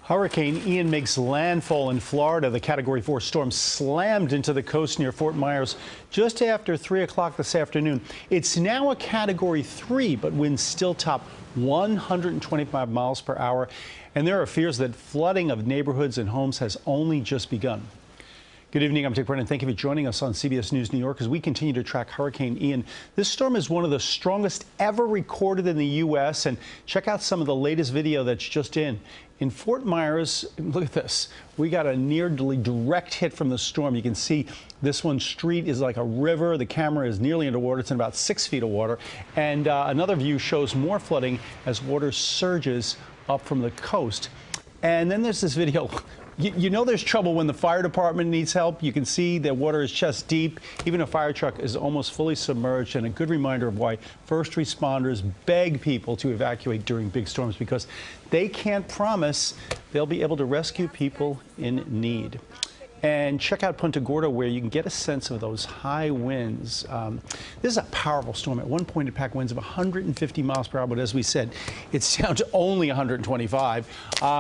Hurricane Ian makes landfall in Florida. The Category 4 storm slammed into the coast near Fort Myers just after 3 o'clock this afternoon. It's now a Category 3, but winds still top 125 miles per hour. And there are fears that flooding of neighborhoods and homes has only just begun. Good evening, I'm Dick Brennan. Thank you for joining us on CBS News New York as we continue to track Hurricane Ian. This storm is one of the strongest ever recorded in the U.S. And check out some of the latest video that's just in. In Fort Myers, look at this. We got a nearly direct hit from the storm. You can see this one street is like a river. The camera is nearly underwater. It's in about 6 feet of water. And another view shows more flooding as water surges up from the coast. And then there's this video. You know there's trouble when the fire department needs help. You can see the water is chest deep. Even a fire truck is almost fully submerged, and a good reminder of why first responders beg people to evacuate during big storms, because they can't promise they'll be able to rescue people in need. And check out Punta Gorda, where you can get a sense of those high winds. This is a powerful storm. At one point, it packed winds of 150 miles per hour, but as we said, it's down to only 125.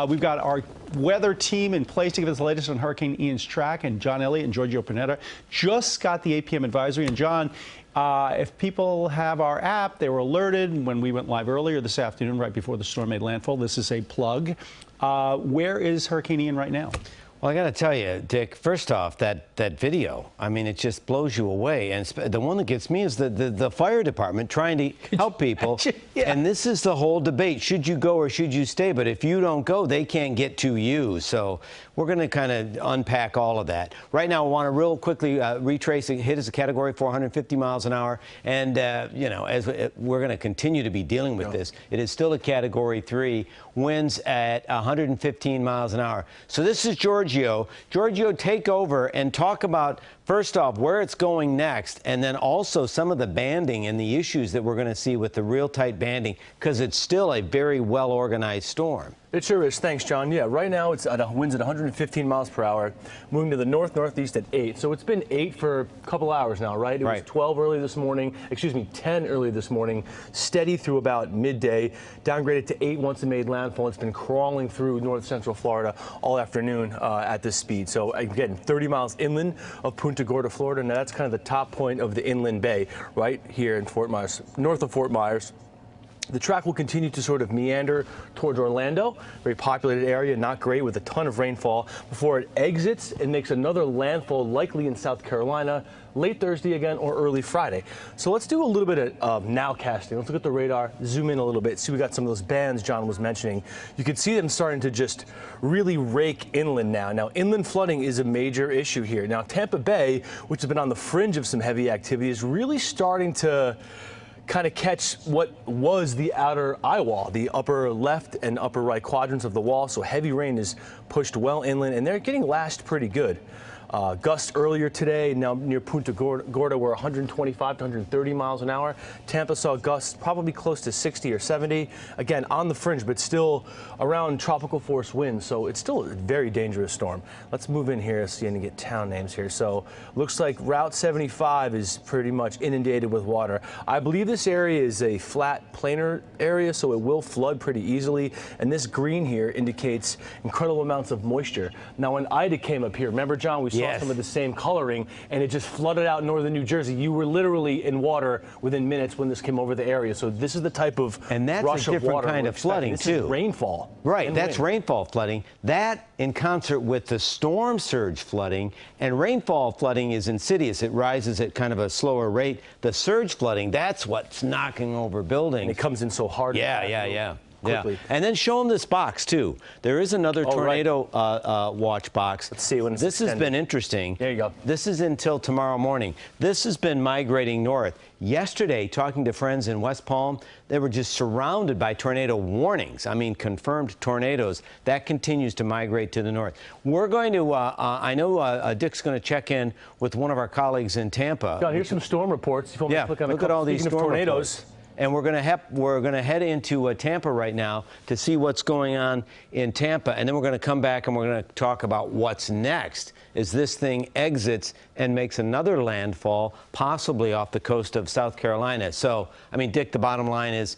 We've got our weather team in place to give us the latest on Hurricane Ian's track, and John Elliott and Giorgio Panetta just got the 8 p.m. advisory. And John, if people have our app, they were alerted when we went live earlier this afternoon, right before the storm made landfall. This is a plug. Where is Hurricane Ian right now? Well, I got to tell you, Dick, first off, that video, I mean, it just blows you away. And the one that gets me is the fire department trying to help people. Yeah. And this is the whole debate. Should you go or should you stay? But if you don't go, they can't get to you. So we're going to kind of unpack all of that. Right now, I want to real quickly retrace it. Hit as a Category 450 miles an hour. And, you know, as we're going to continue to be dealing with this, it is still a Category 3, winds at 115 miles an hour. So this is Giorgio. Giorgio, take over and talk about, first off, where it's going next, and then also some of the banding and the issues that we're going to see with the real tight banding, because it's still a very well-organized storm. It sure is. Thanks, John. Yeah, right now it's at winds at 115 miles per hour, moving to the northeast at 8. So it's been 8 for a couple hours now, right? It was 12 early this morning, 10 early this morning, steady through about midday, downgraded to 8 once it made landfall. It's been crawling through north central Florida all afternoon at this speed. So again, 30 miles inland of Punta Gorda, Florida. Now that's kind of the top point of the inland bay right here in Fort Myers, north of Fort Myers. The track will continue to sort of meander towards Orlando, very populated area, not great, with a ton of rainfall, before it exits and makes another landfall, likely in South Carolina, late Thursday again or early Friday. So let's do a little bit of nowcasting. Let's look at the radar, zoom in a little bit, see we got some of those bands John was mentioning. You can see them starting to just really rake inland now. Now, inland flooding is a major issue here. Now, Tampa Bay, which has been on the fringe of some heavy activity, is really starting to kind of catch what was the outer eye wall, the upper left and upper right quadrants of the wall. So heavy rain is pushed well inland, and they're getting lashed pretty good. Gusts earlier today, now near Punta Gorda, were 125 to 130 miles an hour. Tampa saw gusts probably close to 60 or 70. Again, on the fringe, but still around tropical force winds. So it's still a very dangerous storm. Let's move in here, see and get town names here. So looks like Route 75 is pretty much inundated with water. I believe this area is a flat, planar area, so it will flood pretty easily. And this green here indicates incredible amounts of moisture. Now, when Ida came up here, remember, John, we saw some of the same coloring, and it just flooded out northern New Jersey. You were literally in water within minutes when this came over the area. So this is the type of and that's rush a different of water kind of flooding this too. Is rainfall. Right, that's rainfall flooding. That in concert with the storm surge flooding, and rainfall flooding is insidious. It rises at kind of a slower rate. The surge flooding, that's what's knocking over buildings. And it comes in so hard. Yeah. Quickly. Yeah. And then show them this box, too. There is another tornado watch box. Let's see when it's This has been interesting. There you go. This is until tomorrow morning. This has been migrating north. Yesterday, talking to friends in West Palm, they were just surrounded by tornado warnings. I mean, confirmed tornadoes. That continues to migrate to the north. We're going to, I know Dick's going to check in with one of our colleagues in Tampa. John, here's some storm reports. If you want to click on look at all these storm tornadoes. Reports. And we're going to head into Tampa right now to see what's going on in Tampa, and then we're going to come back and we're going to talk about what's next as this thing exits and makes another landfall, possibly off the coast of South Carolina. So, I mean, Dick, the bottom line is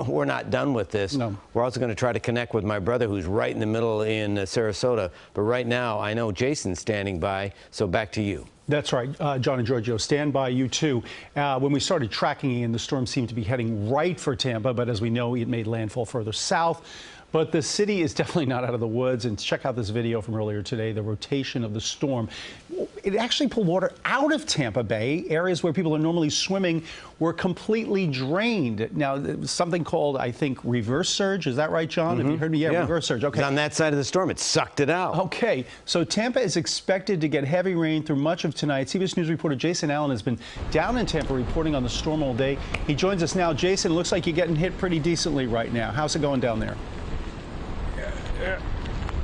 we're not done with this. No. We're also going to try to connect with my brother, who's right in the middle in Sarasota. But right now, I know Jason's standing by, so back to you. That's right, John and Giorgio, stand by, you too. When we started tracking in, the storm seemed to be heading right for Tampa, but as we know, it made landfall further south. But the city is definitely not out of the woods. And check out this video from earlier today, the rotation of the storm. It actually pulled water out of Tampa Bay. Areas where people are normally swimming were completely drained. Now, something called, I think, reverse surge. Is that right, John? Have you heard me? Yeah, reverse surge. Okay. On that side of the storm, it sucked it out. Okay. So Tampa is expected to get heavy rain through much of tonight. CBS News reporter Jason Allen has been down in Tampa reporting on the storm all day. He joins us now. Jason, looks like you're getting hit pretty decently right now. How's it going down there?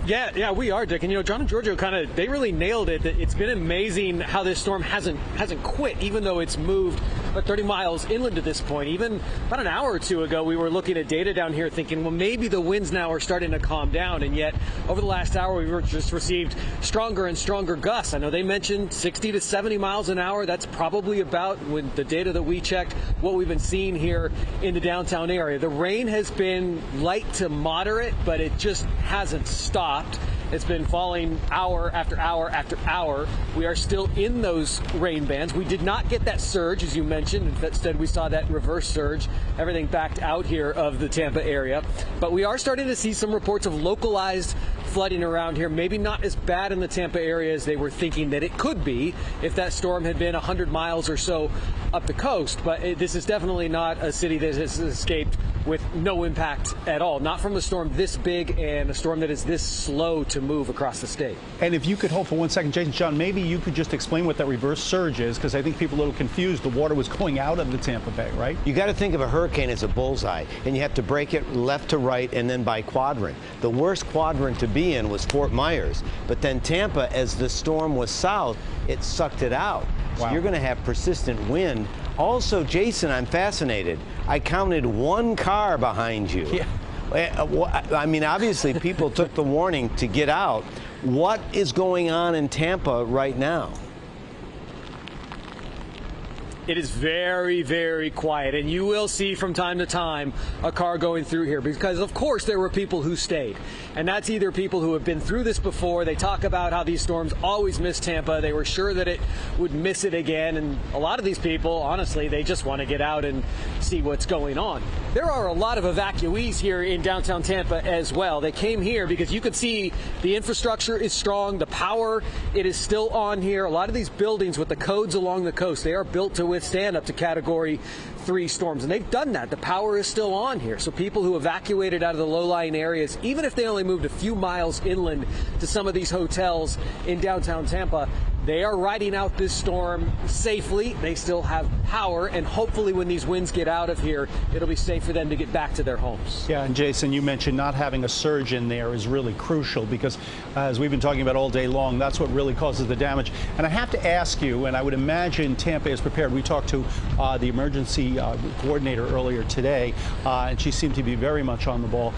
Yeah, we are, Dick. And, you know, John and Giorgio they really nailed it. It's been amazing how this storm hasn't quit, even though it's moved about 30 miles inland at this point. Even about an hour or two ago, we were looking at data down here thinking, well, maybe the winds now are starting to calm down. And yet, over the last hour, we've just received stronger and stronger gusts. I know they mentioned 60 to 70 miles an hour. That's probably about, with the data that we checked, what we've been seeing here in the downtown area. The rain has been light to moderate, but it just hasn't stopped. It's been falling hour after hour after hour. We are still in those rain bands. We did not get that surge, as you mentioned. Instead, we saw that reverse surge. Everything backed out here of the Tampa area. But we are starting to see some reports of localized flooding around here. Maybe not as bad in the Tampa area as they were thinking that it could be if that storm had been 100 miles or so up the coast. But this is definitely not a city that has escaped with no impact at all. Not from a storm this big and a storm that is this slow to move across the state. And if you could hold for 1 second, Jason, John, maybe you could just explain what that reverse surge is, because I think people are a little confused. The water was going out of the Tampa Bay, right? You got to think of a hurricane as a bullseye, and you have to break it left to right and then by quadrant. The worst quadrant to be in was Fort Myers, but then Tampa, as the storm was south, it sucked it out. Wow. So you're going to have persistent wind. Also, Jason, I'm fascinated. I counted one car behind you. Yeah. I mean, obviously, people took the warning to get out. What is going on in Tampa right now? It is very, very quiet, and you will see from time to time a car going through here because, of course, there were people who stayed. And that's either people who have been through this before. They talk about how these storms always miss Tampa. They were sure that it would miss it again. And a lot of these people, honestly, they just want to get out and see what's going on. There are a lot of evacuees here in downtown Tampa as well. They came here because you could see the infrastructure is strong. The power, it is still on here. A lot of these buildings with the codes along the coast, they are built to withstand up to Category 3 storms, and they've done that. The power is still on here. So people who evacuated out of the low-lying areas, even if they only moved a few miles inland to some of these hotels in downtown Tampa, they are riding out this storm safely. They still have power, and hopefully when these winds get out of here, it'll be safe for them to get back to their homes. Yeah, and Jason, you mentioned not having a surge in there is really crucial because, as we've been talking about all day long, that's what really causes the damage. And I have to ask you, and I would imagine Tampa is prepared. We talked to the emergency coordinator earlier today, and she seemed to be very much on the ball.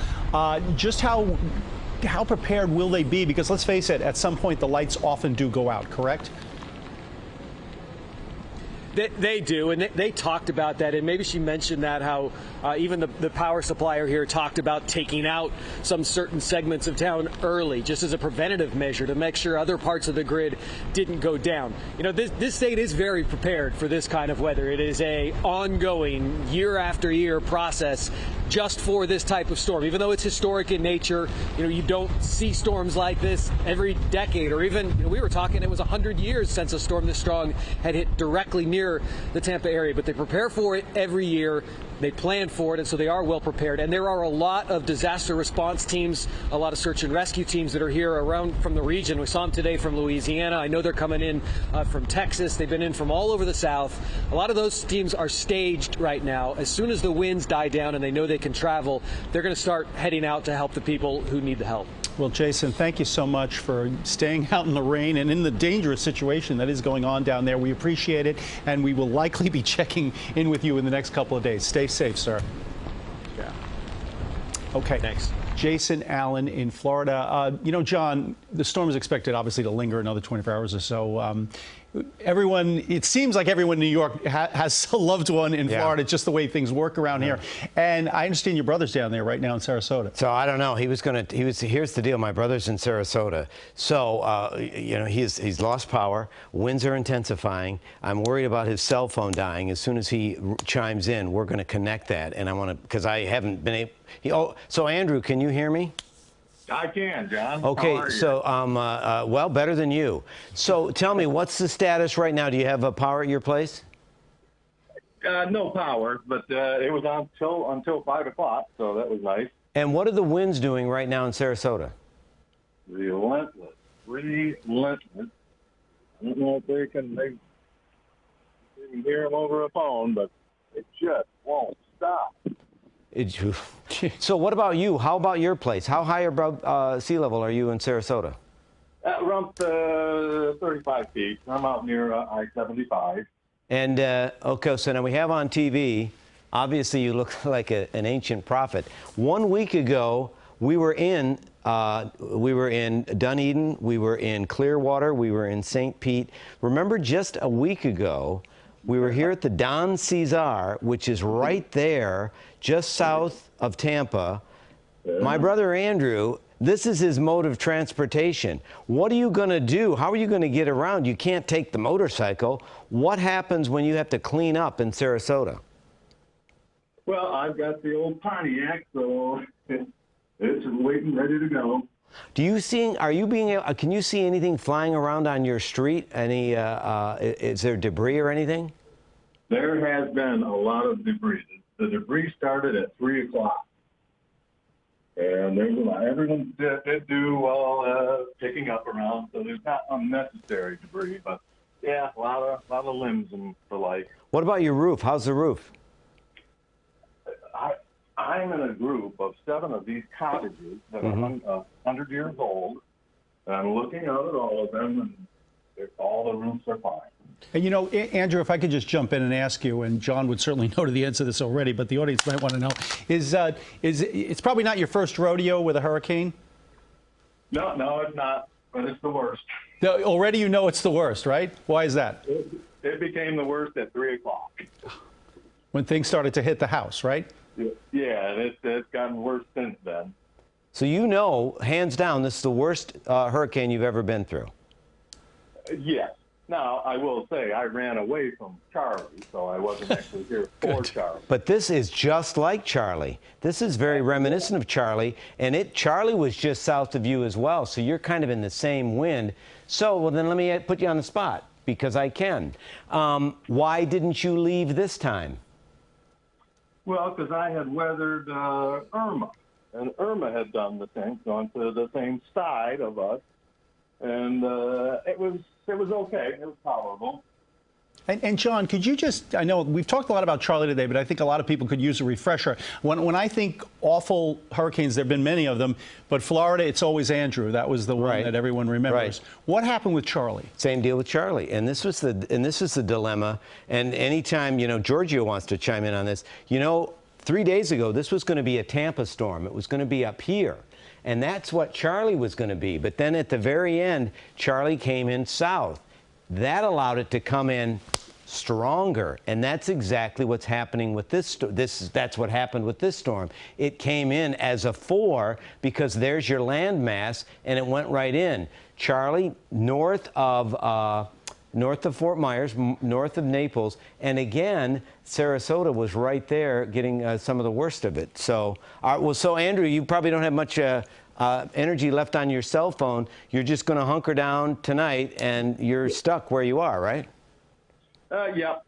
Just how prepared will they be? Because let's face it, at some point the lights often do go out, correct? They do, and they talked about that, and maybe she mentioned that, how even the power supplier here talked about taking out some certain segments of town early, just as a preventative measure to make sure other parts of the grid didn't go down. You know, this state is very prepared for this kind of weather. It is a ongoing, year after year process just for this type of storm. Even though it's historic in nature, you know, you don't see storms like this every decade, or even, you know, we were talking, it was 100 years since a storm this strong had hit directly near the Tampa area, but they prepare for it every year. They plan for it, and so they are well prepared. And there are a lot of disaster response teams, a lot of search and rescue teams that are here around from the region. We saw them today from Louisiana. I know they're coming in from Texas. They've been in from all over the South. A lot of those teams are staged right now. As soon as the winds die down and they know they can travel, they're going to start heading out to help the people who need the help. Well, Jason, thank you so much for staying out in the rain and in the dangerous situation that is going on down there. We appreciate it, and we will likely be checking in with you in the next couple of days. Stay safe, sir. Yeah. Okay. Thanks. Jason Allen in Florida. You know, John, the storm is expected, obviously, to linger another 24 hours or so. it seems like everyone in New York has a loved one in Florida. It's just the way things work around here. And I understand your brother's down there right now in Sarasota. So I don't know. Here's the deal. My brother's in Sarasota. So, you know, he's lost power. Winds are intensifying. I'm worried about his cell phone dying. As soon as he chimes in, we're going to connect that. And I want to, because I haven't been able. So Andrew, can you hear me? I can, John. Okay, so well, better than you. So tell me, what's the status right now? Do you have power at your place? No power, but it was on until 5 o'clock, so that was nice. And what are the winds doing right now in Sarasota? Relentless. I don't know if they can hear them over a phone, but it just won't stop. So what about you? How about your place? How high above sea level are you in Sarasota? Around 35 feet. I'm out near I-75. And, okay, so now we have on TV, obviously you look like an ancient prophet. 1 week ago, we were in Dunedin, we were in Clearwater, we were in St. Pete. Remember just a week ago, we were here at the Don Cesar, which is right there, just south of Tampa. My brother Andrew, this is his mode of transportation. What are you going to do? How are you going to get around? You can't take the motorcycle. What happens when you have to clean up in Sarasota? Well, I've got the old Pontiac, so it's waiting, ready to go. Do you see? Are you being? Can you see anything flying around on your street? Any? Is there debris or anything? There has been a lot of debris. The debris started at 3 o'clock, and there's a lot. Everyone did do well picking up around, so there's not unnecessary debris, but yeah, a lot of limbs and the like. What about your roof? How's the roof? I'm in a group of 7 of these cottages that are 100 years old, and I'm looking out at all of them, and all the roofs are fine. And you know, Andrew, if I could just jump in and ask you, and John would certainly know the answer to this already, but the audience might want to know, is it's probably not your first rodeo with a hurricane? No, it's not, but it's the worst. Already you know it's the worst, right? Why is that? It became the worst at 3 o'clock. When things started to hit the house, right? Yeah, and it's gotten worse since then. So you know, hands down, this is the worst hurricane you've ever been through. Yes. Now, I will say I ran away from Charlie, so I wasn't actually here for Charlie. But this is just like Charlie. This is very reminiscent of Charlie, and Charlie was just south of you as well, so you're kind of in the same wind. So, well, then let me put you on the spot, because I can. Why didn't you leave this time? Well, because I had weathered Irma, and Irma had done the same, gone to the same side of us, and it was okay. It was tolerable. And John, could you just, I know we've talked a lot about Charlie today, but I think a lot of people could use a refresher. When I think awful hurricanes, there have been many of them, but Florida, it's always Andrew. That was the one that everyone remembers. Right. What happened with Charlie? Same deal with Charlie. And this was the dilemma. And anytime, you know, Giorgio wants to chime in on this, you know, 3 days ago, this was going to be a Tampa storm. It was going to be up here. And that's what Charlie was going to be. But then at the very end, Charlie came in south. That allowed it to come in stronger, and that's exactly what's happening with this. That's what happened with this storm. It came in as a 4 because there's your land mass, and it went right in. Charlie, north of Fort Myers, north of Naples, and again, Sarasota was right there getting some of the worst of it. So, well, so Andrew, you probably don't have much energy left on your cell phone. You're just going to hunker down tonight, and you're stuck where you are, right? Yep.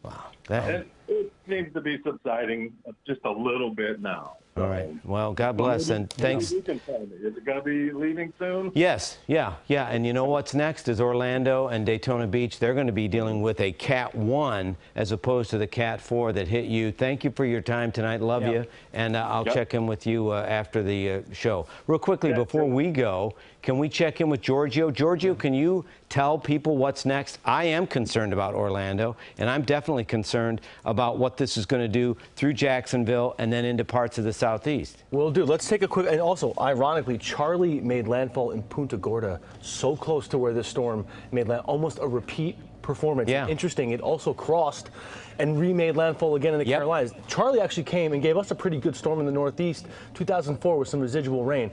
Wow. It seems to be subsiding just a little bit now. All right. Well, God bless, and thanks. You can tell me. Is it going to be leaving soon? Yes. Yeah. And you know what's next is Orlando and Daytona Beach. They're going to be dealing with a Cat 1 as opposed to the Cat 4 that hit you. Thank you for your time tonight. Love you. And I'll check in with you after the show. Real quickly, before we go, Can we check in with Giorgio? Giorgio, can you tell people what's next? I am concerned about Orlando, and I'm definitely concerned about what this is going to do through Jacksonville and then into parts of the southeast. Will do. Let's take a quick, and also, ironically, Charlie made landfall in Punta Gorda, so close to where this storm made landfall, almost a repeat performance. Yeah. Interesting, it also crossed and remade landfall again in the Carolinas. Charlie actually came and gave us a pretty good storm in the Northeast, 2004, with some residual rain.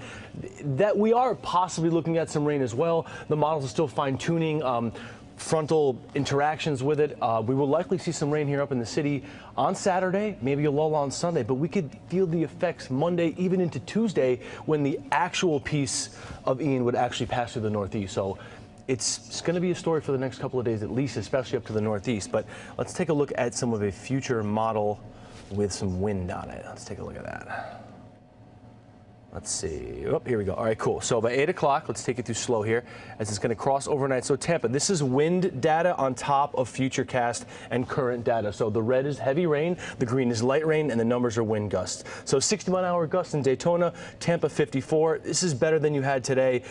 That we are possibly looking at some rain as well. The models are still fine-tuning frontal interactions with it. We will likely see some rain here up in the city on Saturday, maybe a lull on Sunday, but we could feel the effects Monday, even into Tuesday, when the actual piece of Ian would actually pass through the Northeast. So it's going to be a story for the next couple of days at least, especially up to the Northeast. But let's take a look at some of a future model with some wind on it. Let's take a look at that. Let's see. Oh, here we go. All right, cool. So by 8 o'clock, let's take it through slow here as it's going to cross overnight. So Tampa, this is wind data on top of futurecast and current data. So the red is heavy rain, the green is light rain, and the numbers are wind gusts. So 60-mile-an-hour gusts in Daytona, Tampa 54. This is better than you had today.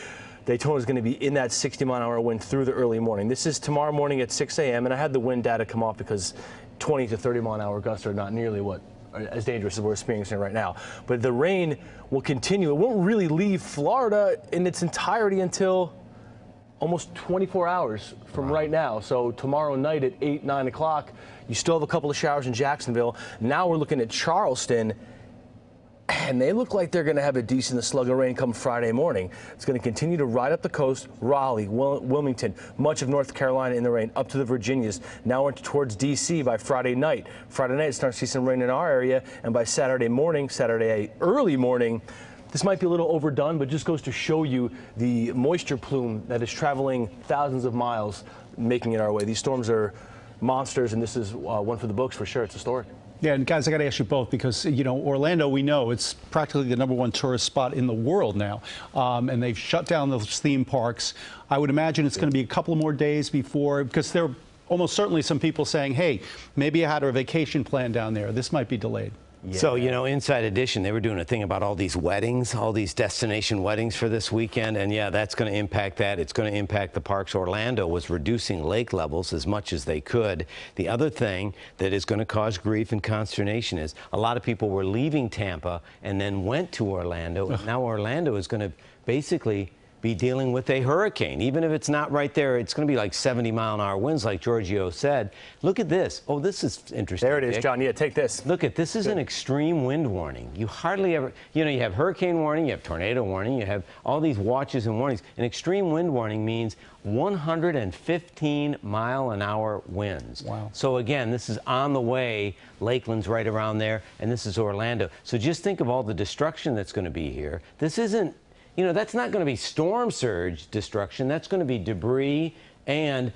Daytona is going to be in that 60-mile-an-hour wind through the early morning. This is tomorrow morning at 6 a.m., and I had the wind data come off because 20 to 30-mile-an-hour gusts are not nearly as dangerous as we're experiencing right now. But the rain will continue. It won't really leave Florida in its entirety until almost 24 hours from right now. So tomorrow night at 8, 9 o'clock, you still have a couple of showers in Jacksonville. Now we're looking at Charleston, and they look like they're going to have a decent slug of rain come Friday morning. It's going to continue to ride up the coast, Raleigh, Wilmington, much of North Carolina in the rain, up to the Virginias. Now we're towards D.C. by Friday night. Friday night, starting to see some rain in our area, and by Saturday morning, Saturday early morning, this might be a little overdone, but just goes to show you the moisture plume that is traveling thousands of miles, making it our way. These storms are monsters, and this is one for the books for sure. It's historic. Yeah, and guys, I got to ask you both because, you know, Orlando, we know it's practically the #1 tourist spot in the world now, and they've shut down those theme parks. I would imagine it's going to be a couple more days before, because there are almost certainly some people saying, hey, maybe I had a vacation plan down there. This might be delayed. Yeah. So, you know, Inside Edition, they were doing a thing about all these weddings, all these destination weddings for this weekend. And yeah, that's going to impact that. It's going to impact the parks. Orlando was reducing lake levels as much as they could. The other thing that is going to cause grief and consternation is a lot of people were leaving Tampa and then went to Orlando. And now Orlando is going to basically be dealing with a hurricane. Even if it's not right there, it's going to be like 70-mile-an-hour winds, like Giorgio said. Look at this. Oh, this is interesting. There it is, Dick. John. Yeah, take this. Look at this. Is an extreme wind warning. You hardly ever, you know, you have hurricane warning, you have tornado warning, you have all these watches and warnings. An extreme wind warning means 115-mile-an-hour winds. Wow. So again, this is on the way. Lakeland's right around there, and this is Orlando. So just think of all the destruction that's going to be here. This isn't, you know, that's not going to be storm surge destruction. That's going to be debris and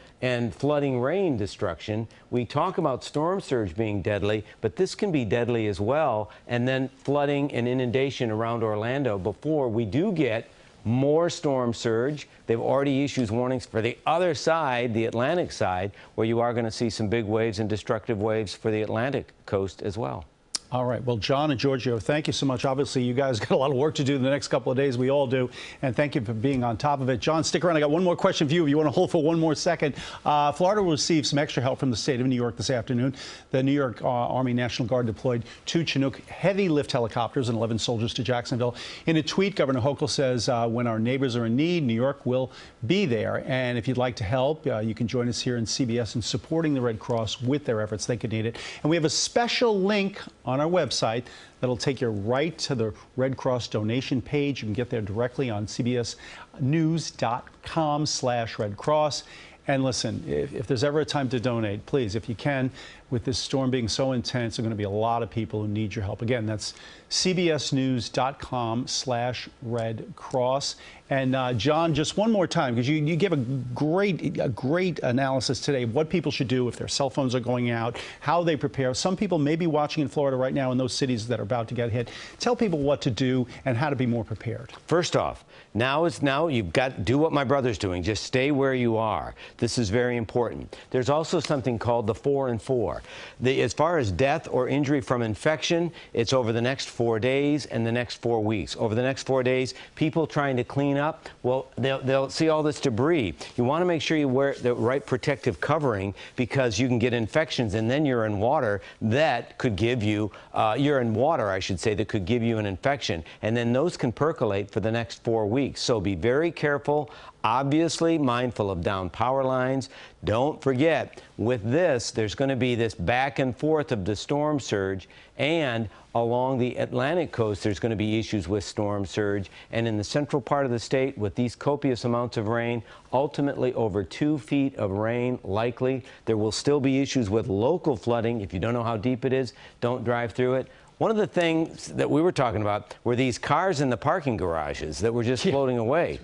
flooding rain destruction. We talk about storm surge being deadly, but this can be deadly as well. And then flooding and inundation around Orlando before we do get more storm surge. They've already issued warnings for the other side, the Atlantic side, where you are going to see some big waves and destructive waves for the Atlantic coast as well. All right. Well, John and Giorgio, thank you so much. Obviously, you guys got a lot of work to do in the next couple of days. We all do. And thank you for being on top of it. John, stick around. I got one more question for you. If you want to hold for one more second. Florida will receive some extra help from the state of New York this afternoon. The New York Army National Guard deployed 2 Chinook heavy lift helicopters and 11 soldiers to Jacksonville. In a tweet, Governor Hochul says when our neighbors are in need, New York will be there. And if you'd like to help, you can join us here in CBS in supporting the Red Cross with their efforts. They could need it. And we have a special link on our website that'll take you right to the Red Cross donation page. You can get there directly on cbsnews.com/Red Cross. And listen, if there's ever a time to donate, please, if you can, with this storm being so intense, there are going to be a lot of people who need your help. Again, that's cbsnews.com/Red Cross. And John, just one more time, because you gave a great analysis today of what people should do if their cell phones are going out, how they prepare. Some people may be watching in Florida right now in those cities that are about to get hit. Tell people what to do and how to be more prepared. First off, now you've got to do what my brother's doing. Just stay where you are. This is very important. There's also something called the 4 and 4. As far as death or injury from infection, it's over the next 4 days and the next 4 weeks. Over the next 4 days, people trying to clean up, well, they'll see all this debris. You want to make sure you wear the right protective covering, because you can get infections, and then you're in water that could give you, I should say, that could give you an infection. And then those can percolate for the next 4 weeks. So be very careful. Obviously mindful of down power lines. Don't forget, with this, there's going to be this back and forth of the storm surge, and along the Atlantic coast, there's going to be issues with storm surge. And in the central part of the state, with these copious amounts of rain, ultimately over 2 feet of rain likely, there will still be issues with local flooding. If you don't know how deep it is, don't drive through it. One of the things that we were talking about were these cars in the parking garages that were just floating away.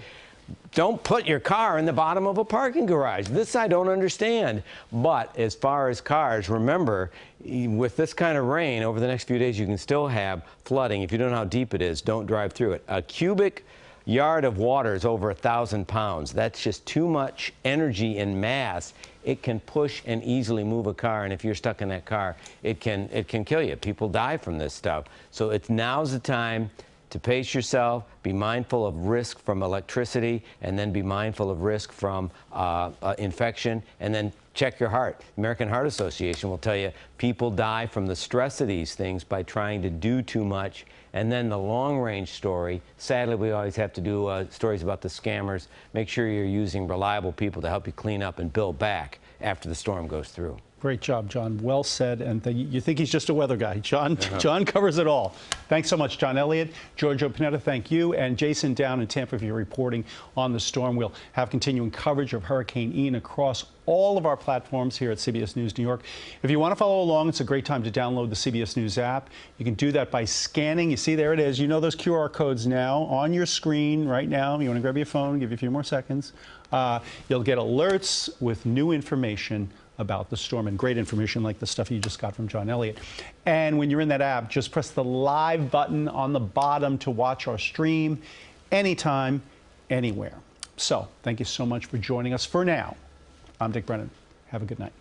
Don't put your car in the bottom of a parking garage. This I don't understand. But as far as cars, remember, with this kind of rain over the next few days, you can still have flooding. If you don't know how deep it is, don't drive through it. A cubic yard of water is over 1,000 pounds. That's just too much energy and mass. It can push and easily move a car, and if you're stuck in that car, it can kill you. People die from this stuff. So now's the time to pace yourself, be mindful of risk from electricity, and then be mindful of risk from infection, and then check your heart. American Heart Association will tell you people die from the stress of these things by trying to do too much. And then the long-range story, sadly, we always have to do stories about the scammers. Make sure you're using reliable people to help you clean up and build back after the storm goes through. Great job, John. Well said. And you think he's just a weather guy. John covers it all. Thanks so much, John Elliott. Giorgio Panetta, thank you. And Jason down in Tampa for your reporting on the storm. We'll have continuing coverage of Hurricane Ian across all of our platforms here at CBS News New York. If you want to follow along, it's a great time to download the CBS News app. You can do that by scanning. You see, there it is. You know those QR codes now on your screen right now. You want to grab your phone, give you a few more seconds. You'll get alerts with new information about the storm, and great information like the stuff you just got from John Elliott. And when you're in that app, just press the live button on the bottom to watch our stream anytime, anywhere. So thank you so much for joining us. For now, I'm Dick Brennan. Have a good night.